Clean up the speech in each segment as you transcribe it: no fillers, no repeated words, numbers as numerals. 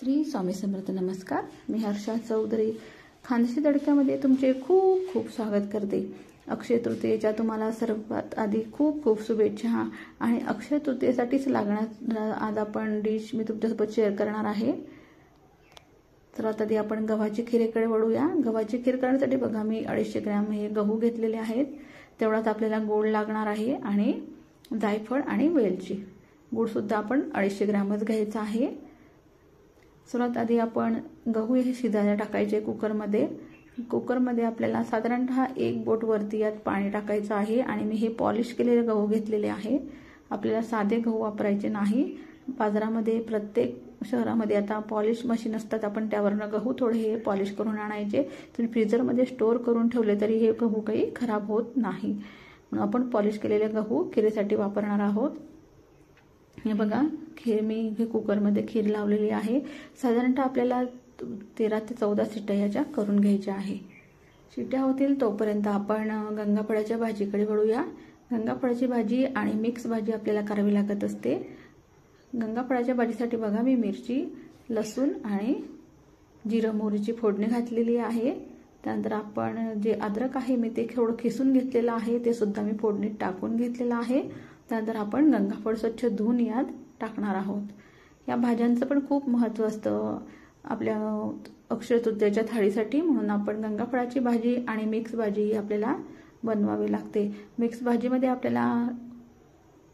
श्री स्वामी समर्थ. नमस्कार. मी हर्षा चौधरी खानदेशी तडक्यामध्ये तुमचे खूप खूप स्वागत करते. अक्षय तृतीयेच्या तुम्हाला सर्वात आधी खूप खूप शुभेच्छा. आणि अक्षय तृतीयेसाठीच लागणार आज आपण डिश मी तुमच्यासोबत शेअर करणार आहे. सर्वात आधी आपण गव्हाची खीरेकडे वळूया. गव्हाची खीर करण्यासाठी बघा मी 250 ग्रॅम हे गहू घेतलेले आहेत. तेवढाच आपल्याला गोड लागणार आहे आणि जायफळ आणि वेलची. गूळ सुद्धा आपण 250 ग्रॅमच घ्यायचा आहे. सर्वात आधी आपण गहू हे शिजायला टाकायचे कुकरमध्ये. कुकरमध्ये आपल्याला साधारणतः 1 बोट वरती यात पाणी टाकायचं आहे. आणि मी हे पॉलिश केलेले गहू घेतलेले आहे. आपल्याला साधे गहू वापरायचे नाही. बाजारामध्ये प्रत्येक शहरामध्ये आता पॉलिश मशीन असतात, आपण त्यावरनं गहू थोडे हे पॉलिश करून आणायचे. तुम्ही फ्रीजरमध्ये स्टोअर करून ठेवले तरी हे गहू काही खराब होत नाही. म्हणून आपण पॉलिश केलेले गहू खिरीसाठी वापरणार आहोत. हे बघा मी हे कुकरमध्ये खीर लावलेली आहे. साधारणतः आपल्याला 13 ते 14 शिट्ट्या याच्या करून घ्यायच्या आहे. शिट्ट्या होतील तोपर्यंत आपण गंगाफळाच्या भाजीकडे वळूया. गंगाफळाची भाजी आणि मिक्स भाजी आपल्याला करावी लागत असते. गंगाफळाच्या भाजीसाठी बघा मी मिरची, लसूण आणि जिरं मोहरीची फोडणी घातलेली आहे. त्यानंतर आपण जे अद्रक आहे मी ते थोडं खिसून घेतलेलं आहे, ते सुद्धा मी फोडणीत टाकून घेतलेलं आहे. त्यानंतर आपण गंगाफळ स्वच्छ धुवून यात टाकणार आहोत. या भाज्यांचं पण खूप महत्त्व असतं आपल्या अक्षय तृतीयेच्या थाळीसाठी. म्हणून आपण गंगाफळाची भाजी आणि मिक्स भाजी आपल्याला बनवावी लागते. मिक्स भाजीमध्ये आपल्याला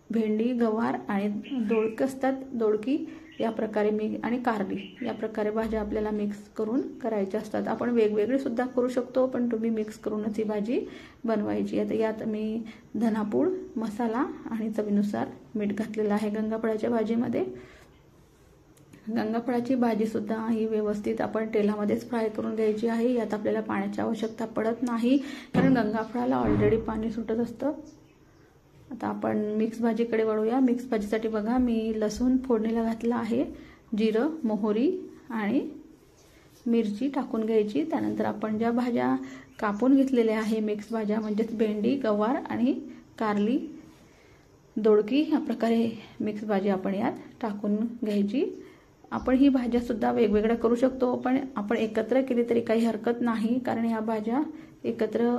भेंडी, गवार आणि दोडकी असतात, दोडकी या प्रकारे आणि कारली या प्रकारे भाज्या आपल्याला मिक्स करून करायच्या असतात. आपण वेगवेगळी सुद्धा करू शकतो, पण तुम्ही मिक्स करूनच ही भाजी बनवायची. आता यात मी धनापूड, मसाला आणि चवीनुसार मीठ घातलेलं आहे गंगाफळाच्या भाजीमध्ये. गंगाफळाची भाजी सुद्धा ही व्यवस्थित आपण तेलामध्येच फ्राय करून घ्यायची आहे. यात आपल्याला पाण्याची आवश्यकता पडत नाही, कारण गंगाफळाला ऑलरेडी पाणी सुटत असतं. आता आपण मिक्स भाजीकडे वळूया. मिक्स भाजीसाठी बघा मी लसूण फोडणीला घातला आहे. जिरं, मोहरी आणि मिरची टाकून घ्यायची. त्यानंतर आपण ज्या भाज्या कापून घेतलेल्या आहे मिक्स भाज्या म्हणजेच भेंडी, गवार आणि कारली, दोडकी या प्रकारे मिक्स भाजी आपण यात टाकून घ्यायची. आपण ही भाज्या सुद्धा वेगवेगळ्या करू शकतो, पण आपण एकत्र केली तरी काही हरकत नाही, कारण या भाज्या एकत्र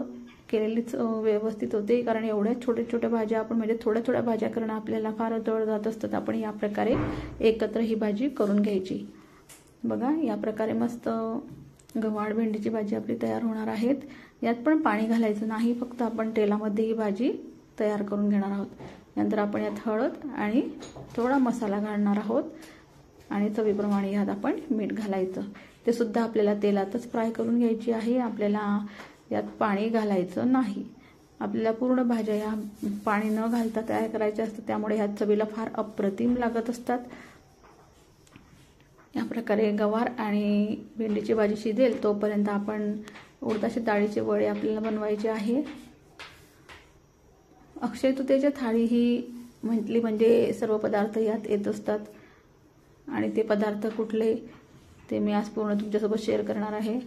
केलेलीच व्यवस्थित होते. कारण एवढ्या छोट्या छोट्या भाज्या आपण म्हणजे थोड्या थोड्या भाज्या करणं आपल्याला फार जवळ जात असतात. आपण या प्रकारे एकत्र ही भाजी करून घ्यायची. बघा या प्रकारे मस्त गवार भेंडीची भाजी आपली तयार होणार आहेत. यात पण पाणी घालायचं नाही, फक्त आपण तेलामध्ये ही भाजी तयार करून घेणार आहोत. नंतर आपण यात हळद आणि थोडा मसाला घालणार आहोत आणि चवीप्रमाणे यात आपण मीठ घालायचं. ते सुद्धा आपल्याला तेलातच फ्राय करून घ्यायची आहे. आपल्याला यात पाणी घालायचं नाही. आपल्याला पूर्ण भाज्या या पाणी न घालता तयार करायच्या असतात, त्यामुळे ह्या चवीला फार अप्रतिम लागत असतात. या प्रकारे गवार आणि भेंडीची भाजी शिजेल तोपर्यंत आपण उडदाच्या डाळीचे वडे आपल्याला बनवायचे आहे. अक्षय तृतीयेची थाळी ही म्हटली म्हणजे सर्व पदार्थ यात येत असतात. आणि ते पदार्थ कुठले ते मी आज पूर्ण तुमच्यासोबत शेअर करणार आहे.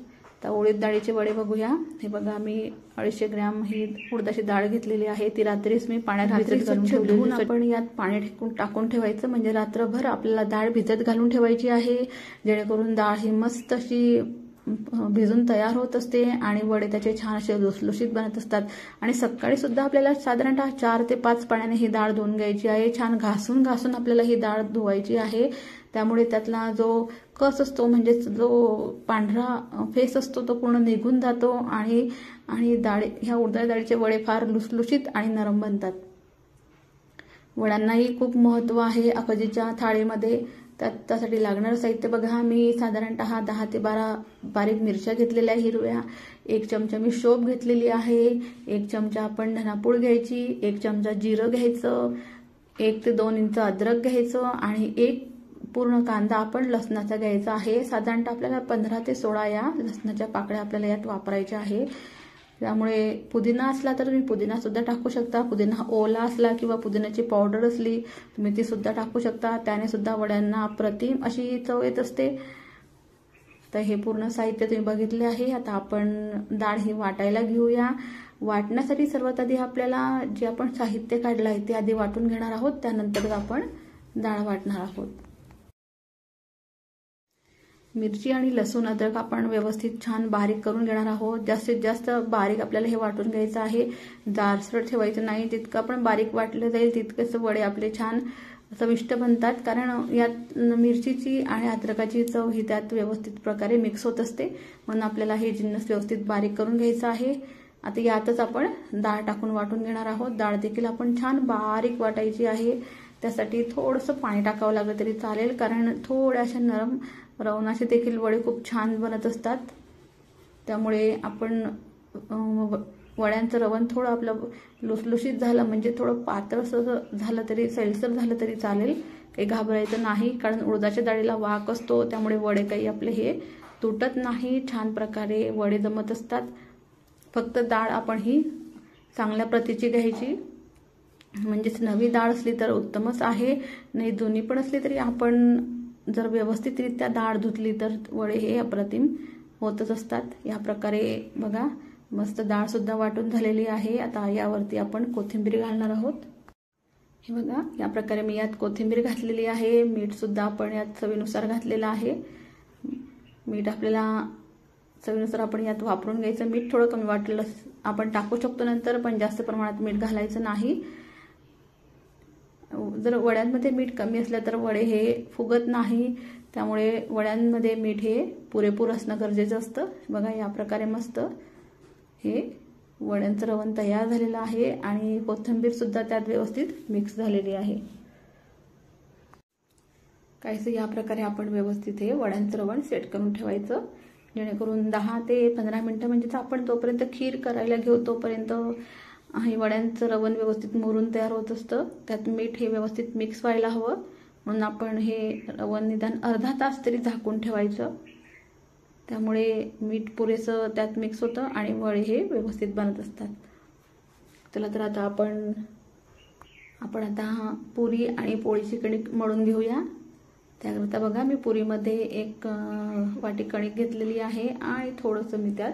तर उडीद डाळीचे वडे बघूया. हे बघा मी 250 ग्रॅम ही उडदाची डाळ घेतलेली आहे. ती रात्रीच मी पाण्यात भिजत घालून ठेवली. आपण यात पाणी टाकून ठेवायचं, म्हणजे रात्रभर आपल्याला डाळ भिजत घालून ठेवायची आहे, जेणेकरून डाळ ही मस्त अशी भिजून तयार होत असते आणि वडे त्याचे छान असे लुसलुशीत बनत असतात. आणि सकाळी सुद्धा आपल्याला साधारणतः 4 ते 5 पाण्याने ही डाळ धुवून घ्यायची आहे. छान घासून घासून आपल्याला ही डाळ धुवायची आहे. त्यामुळे त्यातला जो कस असतो म्हणजे जो पांढरा फेस असतो तो पूर्ण निघून जातो आणि ह्या उडदाच्या डाळीचे वडे फार लुसलुशीत आणि नरम बनतात. वड्यांनाही खूप महत्त्व आहे अक्षयच्या थाळीमध्ये. त्यासाठी लागणारं साहित्य बघा मी साधारणतः 10 ते 12 बारीक मिरच्या घेतलेल्या हिरव्या, 1 चमचा मी शोभ घेतलेली आहे, 1 चमचा आपण धनापूड घ्यायची, 1 चमचा जिरं घ्यायचं, 1 ते 2 इंच अद्रक घ्यायचं आणि 1 पूर्ण कांदा आपण लसणाचा घ्यायचा आहे. साधारणतः आपल्याला 15 ते 16 या लसणाच्या पाकळ्या आपल्याला यात वापरायच्या आहे. त्यामुळे पुदिना असला तर तुम्ही पुदिना सुद्धा टाकू शकता. पुदिना ओला असला किंवा पुदिन्याची पावडर असली तुम्ही ती सुद्धा टाकू शकता. त्याने सुद्धा वड्यांना अप्रतिम अशी चव येत असते. तर हे पूर्ण साहित्य तुम्ही बघितले आहे. आता आपण डाळ ही वाटायला घेऊया. वाटण्यासाठी सर्वात आधी आपल्याला जे आपण साहित्य काढलं आहे ते आधी वाटून घेणार आहोत, त्यानंतर आपण डाळ वाटणार आहोत. मिरची आणि लसूण अद्रक आपण व्यवस्थित छान बारीक करून घेणार आहोत। जास्तीत जास्त बारीक आपल्याला हे वाटून घ्यायचं आहे, जाडसर ठेवायचं नाही। जितकं आपण बारीक वाटलं जाईल तितकेच वडे आपले छान चविष्ट बनतात, कारण यात मिरचीची आणि अद्रकाची चव ही त्यात व्यवस्थित प्रकारे मिक्स होत असते, म्हणून आपल्याला हे जिन्नस व्यवस्थित बारीक करून घ्यायचं आहे। आता यातच आपण डाळ टाकून वाटून घेणार आहोत। डाळ देखील आपण छान बारीक वाटायची आहे, त्यासाठी थोडंसं पाणी टाकावं लागलं तरी चालेल, कारण थोड्याशा नरम रवणाचे देखील वडे खूप छान बनत असतात। त्यामुळे आपण वड्यांचं रवण थोडं आपलं लुसलुशीत झालं म्हणजे थोडं पातळसर झालं तरी सैलसर झालं तरी चालेल, काही घाबरायचं नाही, कारण उडदाच्या डाळीला वाक असतो, त्यामुळे वडे काही आपले हे तुटत नाही, छान प्रकारे वडे जमत असतात। फक्त डाळ आपण ही चांगल्या प्रतीची घ्यायची, म्हणजेच नवी डाळ असली तर उत्तमच आहे, नाही जुनी पण असली तरी आपण जर व्यवस्थितरित्या डाळ धुतली तर वडे हे अप्रतिम होतच असतात। या प्रकारे बघा मस्त डाळ सुद्धा वाटून झालेली आहे। आता यावरती आपण कोथिंबीर घालणार आहोत। हे बघा या प्रकारे मी यात कोथिंबीर घातलेली आहे। मीठ सुद्धा आपण यात चवीनुसार घातलेलं आहे। मीठ आपल्याला चवीनुसार आपण यात वापरून घ्यायचं। मीठ थोडं कमी वाटलं आपण टाकू शकतो नंतर, पण जास्त प्रमाणात मीठ घालायचं नाही। जर वड्यांमध्ये मीठ कमी असलं तर वडे हे फुगत नाही, त्यामुळे वड्यांमध्ये मीठ हे पुरेपूर असणं गरजेचं असतं। बघा या प्रकारे मस्त हे वड्यांचं रवण तयार झालेलं आहे आणि कोथिंबीर सुद्धा त्यात व्यवस्थित मिक्स झालेली आहे। काहीसं या प्रकारे आपण व्यवस्थित हे वड्यांचं रवण सेट करून ठेवायचं, जेणेकरून 10 ते 15 मिनिटं म्हणजेच आपण तोपर्यंत खीर करायला घेऊ तोपर्यंत हे वड्यांचं रवण व्यवस्थित मुरून तयार होत असतं। त्यात मीठ हे व्यवस्थित मिक्स व्हायला हवं, म्हणून आपण हे रवण निदान अर्धा तास तरी झाकून ठेवायचं, त्यामुळे मीठ पुरेसं त्यात मिक्स होतं आणि वडे हे व्यवस्थित बनत असतात। चला तर आता आपण आता पुरी आणि पोळीची कणिक मळून घेऊया। त्याकरता बघा मी पुरीमध्ये 1 वाटी कणिक घेतलेली आहे आणि थोडंसं मी त्यात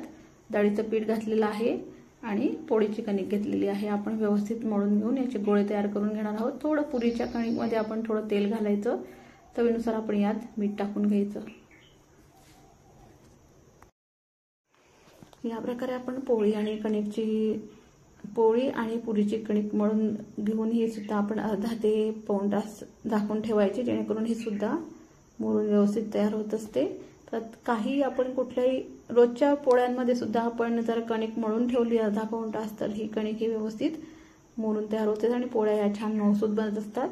डाळीचं पीठ घातलेलं आहे आणि पोळीची कणिक घेतलेली आहे। आपण व्यवस्थित मळून घेऊन याचे गोळे तयार करून घेणार आहोत। थोडं पुरीच्या कणिकमध्ये आपण थोडं तेल घालायचं, चवीनुसार आपण यात मीठ टाकून घ्यायचं। या प्रकारे आपण पोळी आणि पुरीची कणिक मळून घेऊन ही सुद्धा आपण अर्धा ते पाऊण तास झाकून ठेवायची, जेणेकरून ही सुद्धा मळून व्यवस्थित तयार होत असते। तर काही आपण कुठल्याही रोजच्या पोळ्यांमध्ये सुद्धा आपण जर कणिक मळून ठेवली अर्धा पाऊण तास तर ही कणिक ही व्यवस्थित मळून तयार होते आणि पोळ्या या छान मऊसूत बनत असतात।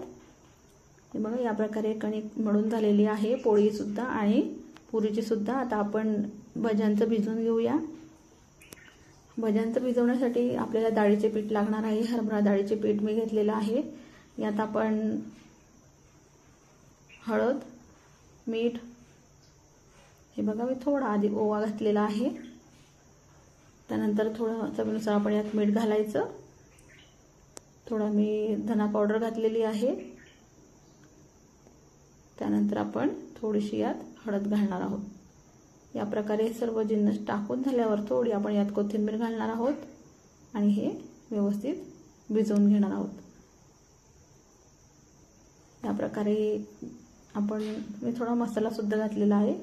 हे बघा या प्रकारे कणिक मळून झालेली आहे, पोळी सुद्धा आणि पुरीची सुद्धा। आता आपण भज्यांचं भिजवून घेऊया। भज्यांचं भिजवण्यासाठी आपल्याला डाळीचे पीठ लागणार आहे। हरभरा डाळीचे पीठ मी घेतलेलं आहे। यात आपण हळद, मीठ, हे बघा मी थोडा आधी ओवा घातलेला आहे, त्यानंतर थोडं चवीनुसार आपण यात मीठ घालायचं, थोडा मी धना पावडर घातलेली आहे, त्यानंतर आपण थोडीशी यात हळद घालणार आहोत। या प्रकारे सर्व जिन्नस टाकून झाल्यावर थोडी आपण यात कोथिंबीर घालणार आहोत आणि हे व्यवस्थित भिजवून घेणार आहोत। या प्रकारे मी थोडा मसाला सुद्धा घातलेला आहे।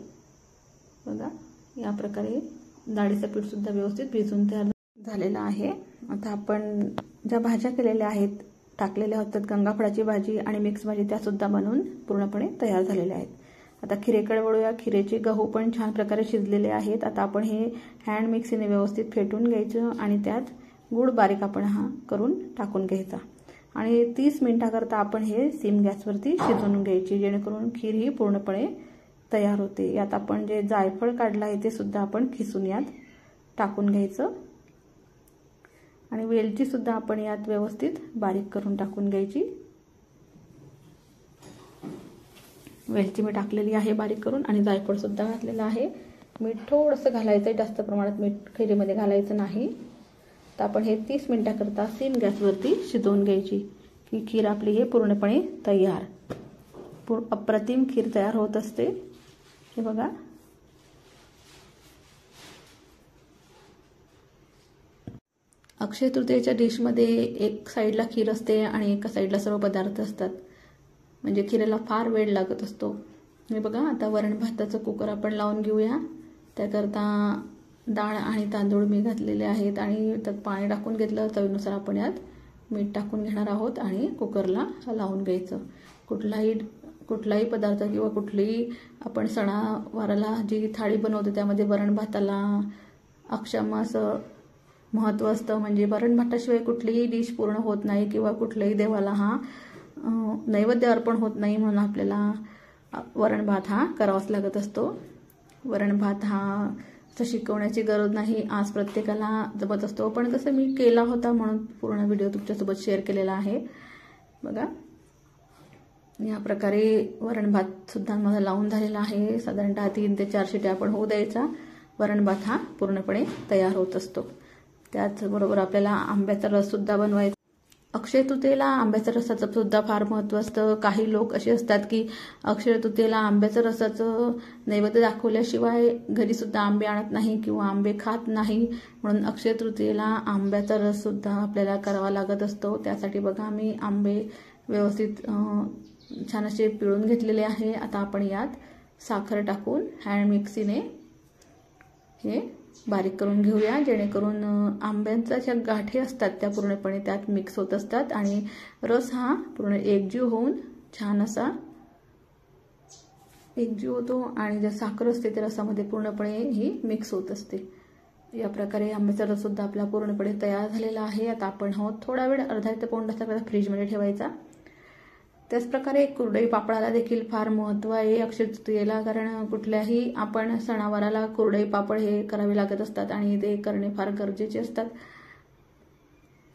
बघा या प्रकारे डाळीचं पीठ सुद्धा व्यवस्थित भिजवून तयार झालेलं आहे। आता आपण ज्या भाज्या केलेल्या आहेत टाकलेल्या होत्या, गंगाफळाची भाजी आणि मिक्स भाजी, त्या सुद्धा बनवून पूर्णपणे तयार झालेल्या आहेत। आता खिरेकडे वळूया। खिरेचे गहू पण छान प्रकारे शिजलेले आहेत। आता आपण हे हँड मिक्सीने व्यवस्थित फेटून घ्यायचं आणि त्यात गूळ बारीक आपण करून टाकून घ्यायचा आणि 30 मिनिटाकरता आपण हे सिम गॅसवरती शिजवून घ्यायची, जेणेकरून खीर ही पूर्णपणे तयार होते। यात आपण जे जायफळ काढलं आहे ते सुद्धा आपण खिसून यात टाकून घ्यायचं आणि वेलची सुद्धा आपण यात व्यवस्थित बारीक करून टाकून घ्यायची। वेलची मी टाकलेली आहे बारीक करून आणि जायफळ सुद्धा घातलेलं आहे। मीठ थोडंसं घालायचं, जास्त प्रमाणात मीठ खिरीमध्ये घालायचं नाही। तर आपण हे 30 मिनिटाकरता सिम गॅसवरती शिजवून घ्यायची की खीर आपली हे पूर्णपणे तयार, अप्रतिम खीर तयार होत असते। हे बघा अक्षय तृतीयेच्या डिशमध्ये एक साईडला खीर असते आणि एका साईडला सर्व पदार्थ असतात, म्हणजे खीरेला फार वेळ लागत असतो। हे बघा, आता वरण भाताचं कुकर आपण लावून घेऊया. त्याकरता डाळ आणि तांदूळ मी घातलेले आहेत आणि त्यात पाणी टाकून घेतलं. चवीनुसार आपण यात मीठ टाकून घेणार आहोत आणि कुकरला लावून घ्यायचं. कुठलाही पदार्थ किंवा कुठलीही आपण सणावाराला जी थाळी बनवतो त्यामध्ये वरण भाताला अक्षम असं महत्त्व असतं. म्हणजे वरण भाताशिवाय कुठलीही डिश पूर्ण होत नाही किंवा कुठल्याही देवाला हा नैवेद्य अर्पण होत नाही, म्हणून आपल्याला वरण भात हा करावाच लागत असतो. वरण भात हा शिकवण्याची गरज नाही, आज प्रत्येकाला जमत असतो. पण कसं मी केला होता म्हणून पूर्ण व्हिडिओ तुमच्यासोबत शेअर केलेला आहे. बघा, या प्रकारे वरण भात सुद्धा मला लावून झालेला आहे. साधारणतः 3 ते 4 शिट्या आपण होऊ द्यायचा. वरण भात हा पूर्णपणे तयार होत असतो. त्याचबरोबर आपल्याला आंब्याचा रस सुद्धा बनवायचा. अक्षय तृतीयेला आंब्याच्या रसाचं सुद्धा फार महत्त्व असतं. काही लोक असे असतात की अक्षय तृतीयेला आंब्याच्या रसाचं नैवेद्य दाखवल्याशिवाय घरी सुद्धा आंबे आणत नाही किंवा आंबे खात नाही. म्हणून अक्षय तृतीयेला आंब्याचा रस सुद्धा आपल्याला करावा लागत असतो. त्यासाठी बघा, मी आंबे व्यवस्थित छान असे पिळून घेतलेले आहे. आता आपण यात साखर टाकून हँड मिक्सीने हे बारीक करून घेऊया, जेणेकरून आंब्यांच्या ज्या गाठी असतात त्या पूर्णपणे त्यात मिक्स होत असतात आणि रस हा पूर्ण एकजीव होऊन छान असा एकजीव होतो आणि ज्या साखर असते त्या रसामध्ये पूर्णपणे ही मिक्स होत असते. या प्रकारे आंब्याचा रस सुद्धा आपला पूर्णपणे तयार झालेला आहे. आता आपण थोडा वेळ अर्धा ते पाऊण तास फ्रीजमध्ये ठेवायचा. त्याचप्रकारे कुरडई पापडाला देखील फार महत्त्व आहे अक्षय तृतीयेला, कारण कुठल्याही आपण सणावाराला कुरडई पापड हे करावे लागत असतात आणि ते करणे फार गरजेचे असतात.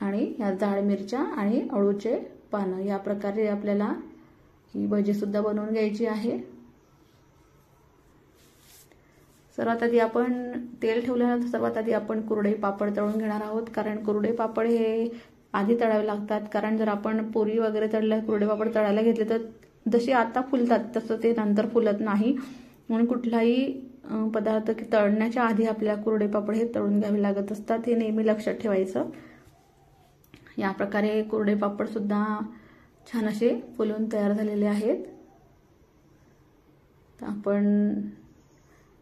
आणि या जाड मिरच्या आणि अळूचे पानं या प्रकारे आपल्याला ही भजी सुद्धा बनवून घ्यायची आहे. सर्वात आधी आपण तेल ठेवल्यानंतर सर्वात आधी आपण कुरडई पापड तळून घेणार आहोत, कारण कुरडई पापड हे आधी तळावे लागतात. कारण जर आपण पुरी वगैरे तळल्या कुरडे पापड तळायला घेतले तर जसे आता फुलतात तसं ते नंतर फुलत नाही. म्हणून कुठलाही पदार्थ तळण्याच्या आधी आपल्याला कुरडे पापड हे तळून घ्यावे लागत असतात, हे नेहमी लक्षात ठेवायचं. या प्रकारे कुरडे पापड सुद्धा छान असे फुलून तयार झालेले आहेत. तर आपण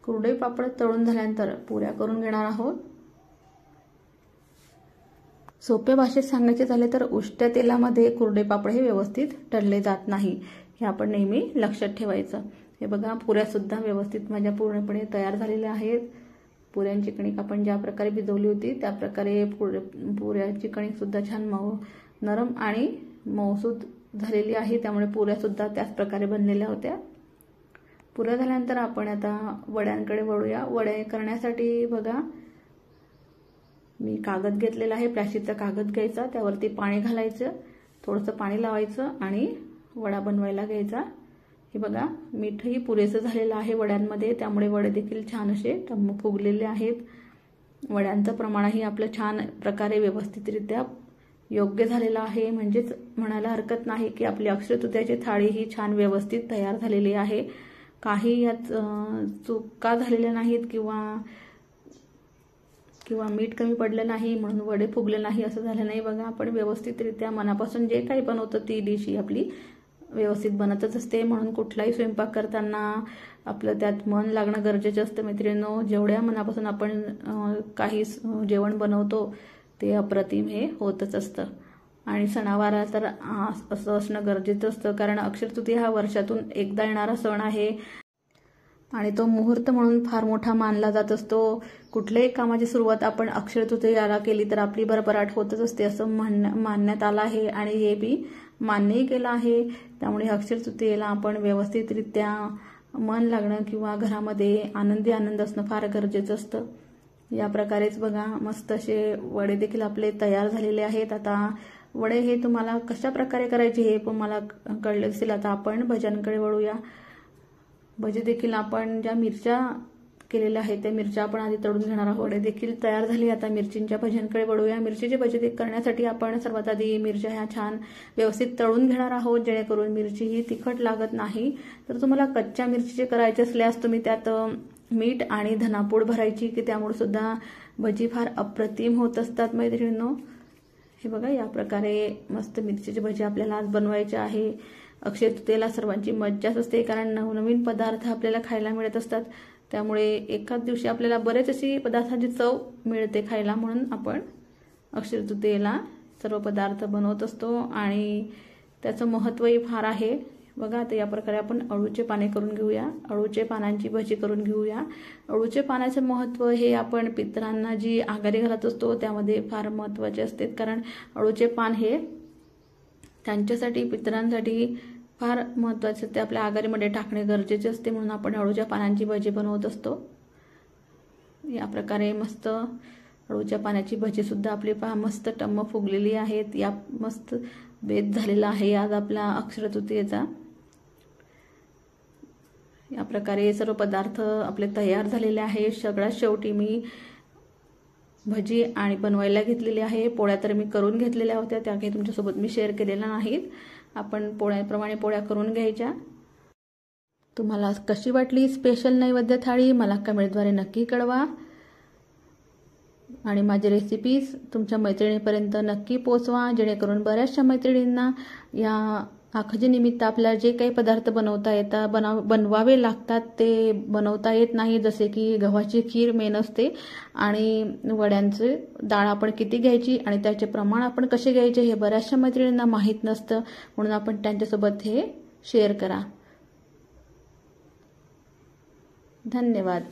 कुरडई पापड तळून झाल्यानंतर पुऱ्या करून घेणार आहोत. सोप्या भाषेत सांगायचे झाले तर उष्ट्या तेलामध्ये कुरडे पापड हे व्यवस्थित तळले जात नाही, हे आपण नेहमी लक्षात ठेवायचं. हे बघा, पुऱ्या सुद्धा व्यवस्थित माझ्या पूर्णपणे तयार झालेल्या आहेत. पुऱ्यांची कणिक आपण ज्या प्रकारे भिजवली होती त्या प्रकारे पुऱ्याची कणिक सुद्धा छान नरम आणि मऊसूद झालेली आहे. त्यामुळे पुऱ्या सुद्धा त्याच प्रकारे बनलेल्या होत्या. पुऱ्या झाल्यानंतर आपण आता वड्यांकडे वळूया. वडे करण्यासाठी बघा, मी कागद घेतलेला आहे, प्लास्टिकचा कागद घ्यायचा, त्यावरती पाणी घालायचं, थोडंसं पाणी लावायचं आणि वडा बनवायला घ्यायचा. हे बघा, मीठही पुरेसं झालेलं आहे वड्यांमध्ये, त्यामुळे वडे देखील छान असे फुगलेले आहेत. वड्यांचं प्रमाणही आपलं छान प्रकारे व्यवस्थितरित्या योग्य झालेलं आहे. म्हणजेच म्हणायला हरकत नाही की आपली अक्षय तृतीयेची थाळी ही छान व्यवस्थित तयार झालेली आहे. काही यात चुका झालेल्या नाहीत किंवा मीठ कमी पडलं नाही म्हणून वडे फुगले नाही असं झालं नाही. बघा, आपण व्यवस्थितरित्या मनापासून जे काही बनवतो ती डिश ही आपली व्यवस्थित बनतच असते. म्हणून कुठलाही स्वयंपाक करताना आपलं त्यात मन लागणं गरजेचं असतं. मैत्रिणींनो, जेवढ्या मनापासून आपण काही जेवण बनवतो ते अप्रतिम हे होतच असतं. आणि सणावारा तर असं असणं गरजेचं असतं, कारण अक्षय तृतीया हा वर्षातून एकदा येणारा सण आहे आणि तो मुहूर्त म्हणून फार मोठा मानला जात असतो. कुठल्याही कामाची सुरुवात आपण अक्षय तृतीयाला केली तर आपली भरभराट होतच असते असं मानण्यात आलं आहे आणि हे बी मान्यही केलं आहे. त्यामुळे अक्षय तृतीयेला आपण व्यवस्थितरित्या मन लागणं किंवा घरामध्ये आनंद असणं फार गरजेचं असतं. या प्रकारेच बघा, मस्त असे वडे देखील आपले तयार झालेले आहेत. आता वडे हे तुम्हाला कशा प्रकारे करायचे हे पण मला कळले असेल. आता आपण भज्यांकडे वळूया. भजी देखील आपण ज्या मिरच्या केलेल्या आहेत त्या मिरच्या आपण आधी तळून घेणार आहोत. वडे देखील तयार झाली. आता मिरचींच्या भज्यांकडे वळूया. मिरचीचे भजी करण्यासाठी आपण सर्वात आधी मिरच्या ह्या छान व्यवस्थित तळून घेणार आहोत, जेणेकरून मिरची ही तिखट लागत नाही. तर तुम्हाला कच्च्या मिरचीचे करायचे असल्यास तुम्ही त्यात मीठ आणि धनापूड भरायची, की त्यामुळे सुद्धा भजी फार अप्रतिम होत असतात मैत्रिणींनो. हे बघा, या प्रकारे मस्त मिरचीची भजी आपल्याला आज बनवायची आहे. अक्षय तृतीयेला सर्वांची मज्जाच असते, कारण नवनवीन पदार्थ आपल्याला खायला मिळत असतात. त्यामुळे एकाच दिवशी आपल्याला बरेच अशी पदार्थांची चव मिळते खायला, म्हणून आपण अक्षय तृतीयेला सर्व पदार्थ बनवत असतो आणि त्याचं महत्त्वही फार आहे. बघा आता या प्रकारे आपण अळूचे पाने करून घेऊया, अळूचे पानांची भजी करून घेऊया. अळूचे पानाचे महत्त्व हे आपण पितरांना जी आघाडी घालत असतो त्यामध्ये फार महत्त्वाचे असते, कारण अळूचे पान हे त्यांच्यासाठी पितरांसाठी फार महत्त्वाचे असते. आपल्या आघाडीमध्ये टाकणे गरजेचे असते, म्हणून आपण अळूच्या पानांची भजी बनवत असतो. या प्रकारे मस्त अळूच्या पानाची भजीसुद्धा आपली पहा मस्त टम्म फुगलेली आहेत. या मस्त बेत झालेला आहे आज आपला अक्षय तृतीयेचा. या प्रकारे सर्व पदार्थ आपले तयार झालेले आहे. सगळ्यात शेवटी मी भजी आणि बनवायला घेतलेली आहे. पोळ्या तर मी करून घेतलेल्या होत्या, त्या काही तुमच्यासोबत मी शेअर केलेल्या नाहीत. आपण पोळ्याप्रमाणे पोळ्या करून घ्यायच्या. तुम्हाला कशी वाटली स्पेशल नैवेद्य थाळी मला कमेंटद्वारे नक्की कळवा आणि माझी रेसिपीज तुमच्या मैत्रिणीपर्यंत नक्की पोचवा, जेणेकरून बऱ्याचशा मैत्रिणींना या आखजीनिमित्त आपल्याला जे काही पदार्थ बनवावे लागतात ते बनवता येत नाही. जसे की गव्हाची खीर मेन असते आणि वड्यांचे डाळ आपण किती घ्यायची आणि त्याचे प्रमाण आपण कसे घ्यायचे हे बऱ्याचशा मैत्रिणींना माहीत नसतं, म्हणून आपण त्यांच्यासोबत हे शेअर करा. धन्यवाद.